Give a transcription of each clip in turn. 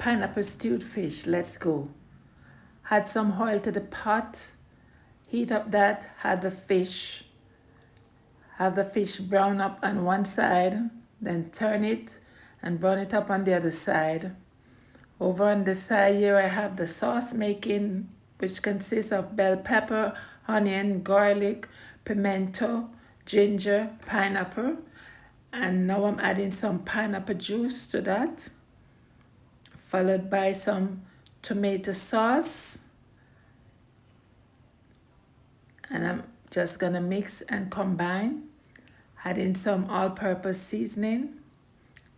pineapple stewed fish. Let's go. Add some oil to the pot. Heat up that. Add the fish. Have the fish brown up on one side. Then turn it and brown it up on the other side. Over on the side here I have the sauce making, which consists of bell pepper, onion, garlic, pimento, ginger, pineapple. And now I'm adding some pineapple juice to that, followed by some tomato sauce. And I'm just gonna mix and combine, adding some all-purpose seasoning,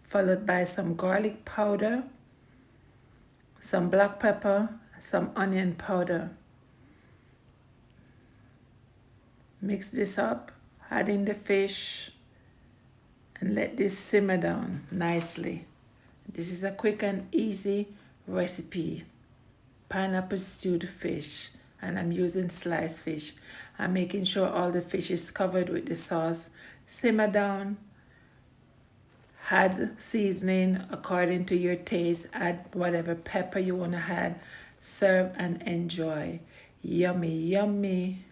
followed by some garlic powder, some black pepper, some onion powder. Mix this up, add in the fish, and let this simmer down nicely. This is a quick and easy recipe. Pineapple stewed fish, and I'm using sliced fish. I'm making sure all the fish is covered with the sauce. Simmer down. Add seasoning according to your taste. Add whatever pepper you want to add. Serve and enjoy. Yummy, yummy.